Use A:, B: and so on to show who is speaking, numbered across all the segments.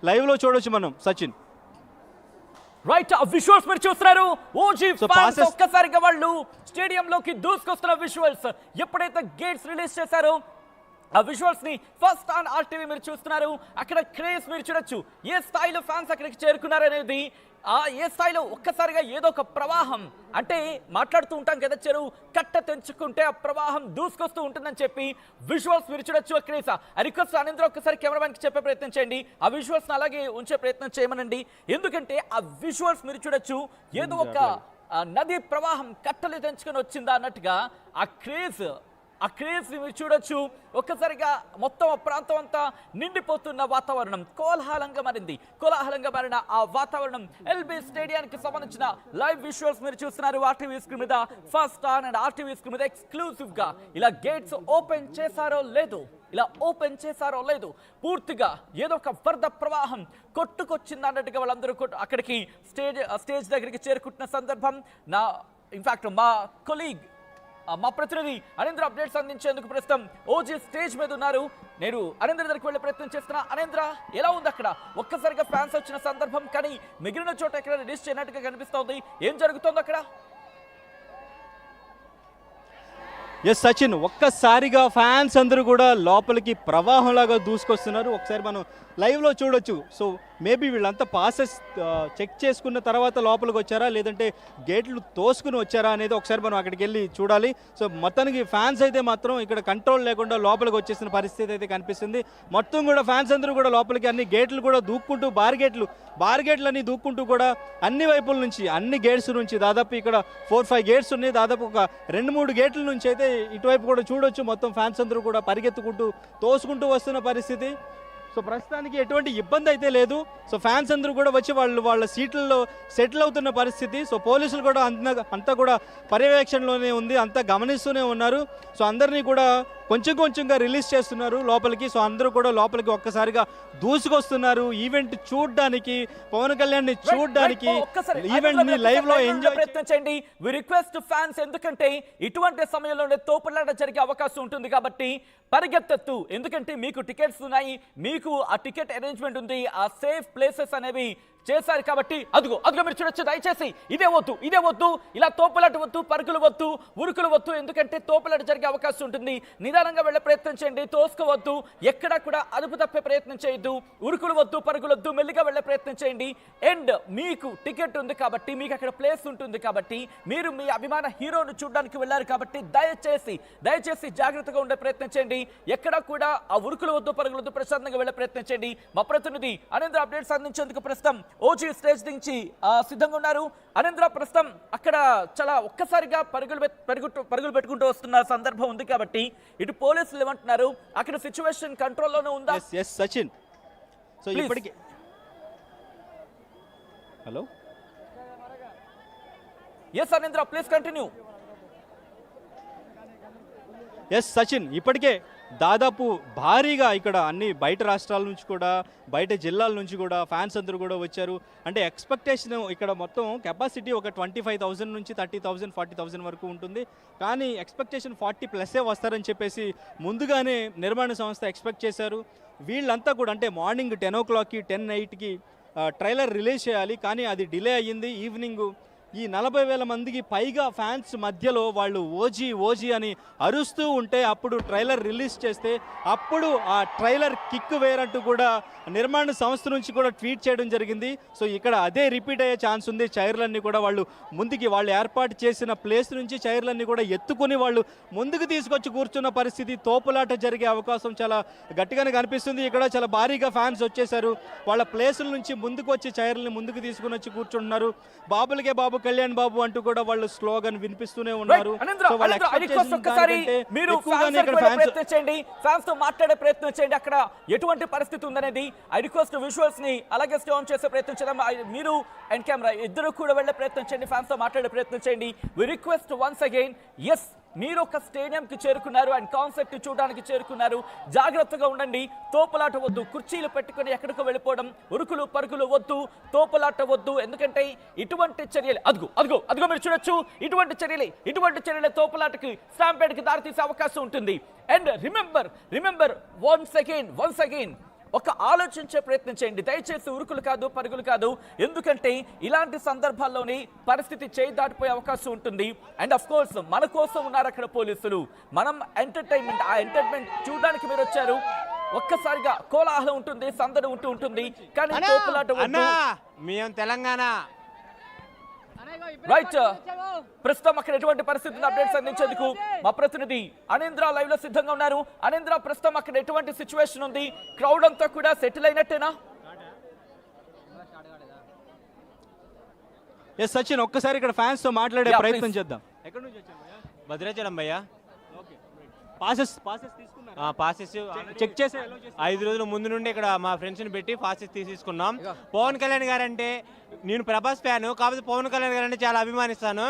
A: లైవ్లో చూడొచ్చు మనం సచిన్.
B: రైట్, ఆ విజువల్స్ మీరు చూస్తున్నారు. ఓజీ ఫ్యాన్స్ ఒక్కసారిగా వాళ్ళు స్టేడియంలోకి దూసుకొస్తున్న విజువల్స్. ఎప్పుడైతే గేట్స్ రిలీజ్ చేశారో ఆ విజువల్స్ ని ఫస్ట్ ఆన్ ఆర్టీవీ మీరు చూస్తున్నారు. అక్కడ క్రేజ్ మీరు చూడొచ్చు, ఏ స్థాయిలో ఫ్యాన్స్ అక్కడికి చేరుకున్నారనేది. ఏ స్థాయిలో ఒక్కసారిగా ఏదో ఒక ప్రవాహం, అంటే మాట్లాడుతూ ఉంటాం కదా, చెరువు కట్ట తెంచుకుంటే ఆ ప్రవాహం దూసుకొస్తూ ఉంటుందని చెప్పి విజువల్స్ మీరు చూడొచ్చు. క్రేజ్ రిక్వెస్ట్ అనింద్ర ఒక్కసారి కెమెరామెన్ కి చెప్పే ప్రయత్నం చేయండి, ఆ విజువల్స్ అలాగే ఉంచే ప్రయత్నం చేయమనండి. ఎందుకంటే ఆ విజువల్స్ మీరు చూడొచ్చు, ఏదో ఒక నది ప్రవాహం కట్టలు తెంచుకొని వచ్చిందా అన్నట్టుగా ఆ క్రేజ్ మీరు చూడొచ్చు. ఒక్కసారిగా మొత్తం ఆ ప్రాంతం అంతా నిండిపోతున్న వాతావరణం, కోలాహలంగా మారిన ఆ వాతావరణం. ఎల్బీ స్టేడియానికి సంబంధించిన లైవ్ విజువల్స్ మీరు చూస్తున్నారు ఆర్టీవీ స్క్రీన్ మీద. First on and RTV screen మీద ఎక్స్క్లూసివ్ గా ఇలా గేట్స్ ఓపెన్ చేశారో లేదు, పూర్తిగా ఏదో ఒక వరద ప్రవాహం కొట్టుకొచ్చింది అన్నట్టుగా వాళ్ళందరూ అక్కడికి స్టేజ్ దగ్గరికి చేరుకుంటున్న సందర్భం. ఇన్ఫాక్ట్ మా కొలీగ్, మా ప్రతినిధి అనింద్ర అప్డేట్స్ అందించేందుకు ప్రస్తుతం ఓజీ స్టేజ్ మీద ఉన్నారు. నేను అనింద్ర దగ్గరికి వెళ్ళే ప్రయత్నం చేస్తున్నా. అనింద్ర, ఎలా ఉంది అక్కడ? ఒక్కసారిగా ఫ్యాన్స్ వచ్చిన సందర్భం, కానీ మిగిలిన చోట ఎక్కడ రిలీజ్ చేయనట్టుగా కనిపిస్తోంది. ఏం జరుగుతోంది అక్కడ?
A: ఎస్ సచిన్, ఒక్కసారిగా ఫ్యాన్స్ అందరూ కూడా లోపలికి ప్రవాహంలాగా దూసుకొస్తున్నారు. ఒకసారి మనం లైవ్లో చూడొచ్చు. సో మేబీ వీళ్ళంతా పాసెస్ చెక్ చేసుకున్న తర్వాత లోపలికి వచ్చారా, లేదంటే గేట్లు తోసుకుని వచ్చారా అనేది ఒకసారి మనం అక్కడికి వెళ్ళి చూడాలి. సో మొత్తానికి ఫ్యాన్స్ అయితే మాత్రం ఇక్కడ కంట్రోల్ లేకుండా లోపలికి వచ్చేసిన పరిస్థితి అయితే కనిపిస్తుంది. మొత్తం కూడా ఫ్యాన్స్ అందరూ కూడా లోపలికి అన్ని గేట్లు కూడా దూక్కుంటూ, బార్ గేట్లన్నీ దూక్కుంటూ కూడా అన్ని వైపుల నుంచి, అన్ని గేట్స్ నుంచి, దాదాపు ఇక్కడ 4-5 గేట్స్ ఉన్నాయి. దాదాపు ఒక 2-3 గేట్ల నుంచి అయితే ఇటువైపు కూడా చూడొచ్చు. మొత్తం ఫ్యాన్స్ అందరూ కూడా పరిగెత్తుకుంటూ తోసుకుంటూ వస్తున్న పరిస్థితి. సో ప్రస్తుతానికి ఎటువంటి ఇబ్బంది అయితే లేదు. సో ఫ్యాన్స్ అందరూ కూడా వచ్చి వాళ్ళ సీట్లలో సెటిల్ అవుతున్న పరిస్థితి. సో పోలీసులు కూడా అంతా కూడా పర్యవేక్షణలోనే ఉంది, అంతా గమనిస్తూనే ఉన్నారు. సో అందరినీ కూడా కొంచెంగా రిలీజ్ చేస్తున్నారు లోపలికి. సో అందరూ కూడా లోపలికి ఒక్కసారిగా దూసుకొస్తున్నారు ఈవెంట్ చూడడానికి, పవన్ కళ్యాణ్ ని చూడడానికి, ఈవెంట్ ని లైవ్ లో ఎంజాయ్
B: ప్రయత్నం చేయండి. వి రిక్వెస్ట్ ఫ్యాన్స్, ఎందుకంటే ఇటువంటి సమయంలోనే తోపులాట జరిగే అవకాశం ఉంటుంది కాబట్టి పరిగెత్తు. ఎందుకంటే మీకు టికెట్స్ ఉన్నాయి, మీకు ఆ టికెట్ అరేంజ్మెంట్ ఉంది, ఆ సేఫ్ ప్లేసెస్ అనేవి చేశారు కాబట్టి అదిగో మీరు చూడొచ్చు. దయచేసి ఇదే వద్దు, ఇలా తోపులాట వద్దు, పరుగులు వద్దు, ఉరుకులు వద్దు. ఎందుకంటే తోపులాట జరిగే అవకాశం ఉంటుంది. నిదానంగా వెళ్ళే ప్రయత్నం చేయండి, తోసుకోవద్దు, ఎక్కడా కూడా అదుపు తప్పే ప్రయత్నం చేయొద్దు, ఉరుకులు వద్దు, పరుగులు వద్దు, మెల్లిగా వెళ్ళే ప్రయత్నం చేయండి. అండ్ మీకు టికెట్ ఉంది కాబట్టి, మీకు అక్కడ ప్లేస్ ఉంటుంది కాబట్టి, మీరు మీ అభిమాన హీరోను చూడడానికి వెళ్ళారు కాబట్టి దయచేసి జాగ్రత్తగా ఉండే ప్రయత్నం చేయండి. ఎక్కడా కూడా ఆ ఉరుకులు వద్దు, పరుగులు వద్దు, ప్రశాంతంగా వెళ్ళే ప్రయత్నం చేయండి. మా ప్రతినిధి అనింద్ర అప్డేట్స్ అందించేందుకు ప్రస్తుతం ఓజీ స్టేజ్ నుంచి సిద్ధంగా ఉన్నారు. అనింద్ర, ప్రస్తుతం అక్కడ చాలా ఒక్కసారిగా పరుగులు పెట్టుకుంటూ వస్తున్న సందర్భం ఉంది కాబట్టి ఇటు పోలీసులు ఏమంటున్నారు, అక్కడ సిచ్యువేషన్ కంట్రోల్లోనే ఉందా?
A: ఎస్ సచిన్, సో ఇప్పటికి hello
B: yes Anindra, please continue.
A: Yes Sachin, ఇప్పటికే దాదాపు భారీగా ఇక్కడ అన్ని బయట రాష్ట్రాల నుంచి కూడా, బయట జిల్లాల నుంచి కూడా ఫ్యాన్స్ అందరూ కూడా వచ్చారు. అంటే ఎక్స్పెక్టేషన్ ఇక్కడ మొత్తం కెపాసిటీ ఒక 25,000 నుంచి 30,000 40,000 వరకు ఉంటుంది. కానీ ఎక్స్పెక్టేషన్ 40+ వస్తారని చెప్పేసి ముందుగానే నిర్మాణ సంస్థ ఎక్స్పెక్ట్ చేశారు. వీళ్ళంతా కూడా అంటే మార్నింగ్ 10 o'clockకి 10:08కి ట్రైలర్ రిలీజ్ చేయాలి, కానీ అది డిలే అయ్యింది. ఈవినింగ్ ఈ 40,000 మందికి పైగా ఫ్యాన్స్ మధ్యలో వాళ్ళు ఓజీ అని అరుస్తూ ఉంటే అప్పుడు ట్రైలర్ రిలీజ్ చేస్తే అప్పుడు ఆ ట్రైలర్ కిక్ వేరంటూ కూడా నిర్మాణ సంస్థ నుంచి కూడా ట్వీట్ చేయడం జరిగింది. సో ఇక్కడ అదే రిపీట్ అయ్యే ఛాన్స్ ఉంది. చైర్లన్నీ కూడా వాళ్ళు ఏర్పాటు చేసిన ప్లేస్ నుంచి చైర్లన్నీ కూడా ఎత్తుకుని వాళ్ళు ముందుకు తీసుకొచ్చి కూర్చున్న పరిస్థితి. తోపులాట జరిగే అవకాశం చాలా గట్టిగానే కనిపిస్తుంది. ఇక్కడ చాలా భారీగా ఫ్యాన్స్ వచ్చేసారు. వాళ్ళ ప్లేసుల నుంచి ముందుకు వచ్చి చైర్లని ముందుకు తీసుకుని వచ్చి కూర్చుంటున్నారు. బాబులకే బాబు, కళ్యాణ్ బాబు అంటూ కూడా వాళ్ళు స్లోగన్ వినిపిస్తూనే ఉన్నారు.
B: ఫ్యాన్స్ తో మాట్లాడే ప్రయత్నం చేయండి, అక్కడ ఎటువంటి పరిస్థితి ఉందనేది. ఐ రిక్వెస్ట్ విజువల్స్ ని అలాగే స్టే ఆన్ చేసే ప్రయత్నం చేద్దాం. మీరు అండ్ కెమెరా ఇద్దరు కూడా వెళ్ళే ప్రయత్నం చేయండి, ఫ్యాన్స్ తో మాట్లాడే ప్రయత్నం చేయండి. We request once again, yes మీరు ఒక స్టేడియంకి చేరుకున్నారు అండ్ కాన్సెప్ట్ చూడడానికి చేరుకున్నారు, జాగ్రత్తగా ఉండండి. తోపులాట వద్దు, కుర్చీలు పెట్టుకుని ఎక్కడికో వెళ్ళిపోవడం, ఉరుకులు పరుగులు వద్దు, తోపులాట వద్దు. ఎందుకంటే ఇటువంటి చర్యలు అదిగో మీరు చూడొచ్చు, ఇటువంటి చర్యలే తోపులాటకి, స్టాంపేడ్కి దారితీసే అవకాశం ఉంటుంది. అండ్ రిమెంబర్ వన్స్ అగైన్ ఒక ఆలోచించే ప్రయత్నం చేయండి. దయచేసి ఉరుకులు కాదు, పరుగులు కాదు. ఎందుకంటే ఇలాంటి సందర్భాల్లోనే పరిస్థితి చేయి దాటిపోయే అవకాశం ఉంటుంది. అండ్ అఫ్ కోర్స్ మన కోసం ఉన్నారు అక్కడ పోలీసులు. మనం ఎంటర్టైన్మెంట్, ఆ ఎంటర్టైన్మెంట్ చూడడానికి మీరు వచ్చారు. ఒక్కసారిగా కోలాహలం ఉంటుంది, సందడి ఉంటుంది. కానీ తోపులాట వద్దు.
C: మేము తెలంగాణ.
B: రైట్, ప్రస్తుతం అక్కడ ఎటువంటి పరిస్థితులు అప్డేట్స్ అందించేందుకు మా ప్రతినిధి అనేంద్ర లైవ్ లో సిద్ధంగా ఉన్నారు. అనేంద్ర, ప్రస్తుతం అక్కడ ఎటువంటి సిచ్యువేషన్ ఉంది? క్రౌడ్ అంతా కూడా సెటిల్ అయినట్టేనా?
A: ఎస్ సచిన్, ఒక్కసారి ఇక్కడ ఫ్యాన్స్ తో మాట్లాడే
B: Yeah,
A: ప్రయత్నం
B: please.
A: చేద్దాం. ఎక్కడి నుంచి వచ్చారు భయ్యా?
C: భద్రాచలం భయ్యా.
A: పాసెస్ తీసుకున్నారా?
C: పాసెస్
A: చెక్ చేసి
C: 5 రోజుల ముందు నుండి ఇక్కడ మా ఫ్రెండ్స్ని పెట్టి పాసెస్ తీసుకున్నాం. పవన్ కళ్యాణ్ గారు అంటే, నేను ప్రభాస్ ఫ్యాను, కాకపోతే పవన్ కళ్యాణ్ గారు అంటే చాలా అభిమానిస్తాను.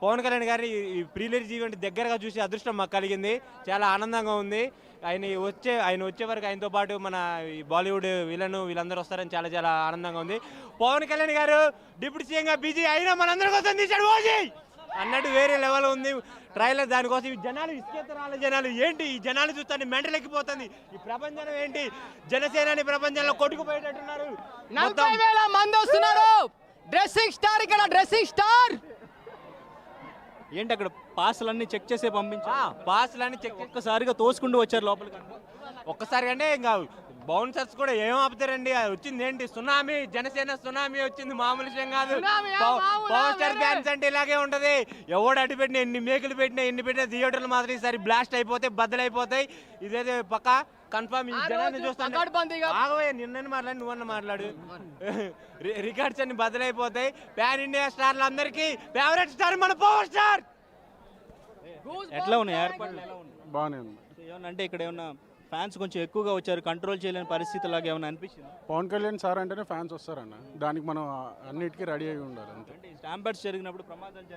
C: పవన్ కళ్యాణ్ గారిని ఈ ప్రీలియర్ ఈవెంట్ దగ్గరగా చూసి అదృష్టం మాకు కలిగింది. చాలా ఆనందంగా ఉంది. ఆయన వచ్చే వరకు ఆయనతో పాటు మన ఈ బాలీవుడ్ విలన్ వీళ్ళందరూ వస్తారని చాలా చాలా ఆనందంగా ఉంది. పవన్ కళ్యాణ్ గారు డిప్యూటీ సీఎంగా బిజీ అయినా మనందరి కోసం తీశాడు ఓజీ అన్నట్టు వేరే లెవెల్ ఉంది ట్రైలర్. దానికోసం ఈ జనాలు ఇసుకెత్తరాల జనాలు ఏంటి, ఈ జనాలు చూస్తాను మెంటల్ ఎక్కిపోతుంది. ఈ ప్రపంచం ఏంటి, జనసేనని ప్రపంచంలో కొట్టుకుపోయేటట్టున్నారు.
D: 40,000 మంది వస్తున్నారు. డ్రెస్సింగ్ స్టార్ ఇక్కడ, డ్రెస్సింగ్ స్టార్.
A: ఏంటి అక్కడ పాసులన్నీ చెక్ చేసే పంపించారు.
C: పాసులన్నీ చెక్
A: ఒక్కసారిగా తోసుకుంటూ వచ్చారు లోపలికి.
C: ఒక్కసారి అంటే ఇంకా బౌన్సర్స్ కూడా ఏం ఆపుతారండి. వచ్చింది ఏంటి, సునామీ, జనసేన సునామీ వచ్చింది, మామూలు విషయం కాదు. పవర్ స్టార్ ఫ్యాన్స్ అంటే ఇలాగే ఉంటది. ఎవడు అడ్డు పెట్టినా, ఎన్ని మేకులు పెట్టినా, ఎన్ని పెట్టినా థియేటర్లు మాత్రం ఈసారి బ్లాస్ట్ అయిపోతాయి, బద్దలైపోతాయి. ఇదేదో పక్క కన్ఫర్మ్. ఈ జనాన్ని చూస్తాను ఆగవే, నిన్న మాట్లాడి నువ్వన్న మాట్లాడు. రికార్డ్స్ అన్ని బద్దలైపోతాయి. ప్యాన్ ఇండియా స్టార్లు అందరికీ ఫేవరెట్ స్టార్ మన పవర్ స్టార్.
A: ఎట్లా ఉన్నాయి ఏర్పాట్లు? ఎలా ఉన్నాయి?
E: బాగానే ఉంది.
A: ఏమన్నా అంటే ఇక్కడ ఏమన్నా ఫ్యాన్స్ కొంచెం ఎక్కువగా వచ్చారు, కంట్రోల్ చేయలేని పరిస్థితి లాగా ఏమైనా అనిపించింది?
E: పవన్ కళ్యాణ్ సార్ అంటేనే ఫ్యాన్స్ వస్తారన్న, దానికి మనం అన్నిటికీ రెడీ అయి ఉండాలి అంతే.
A: అంటే స్టాంపర్స్ జరిగినప్పుడు ప్రమాదాలు జరిగి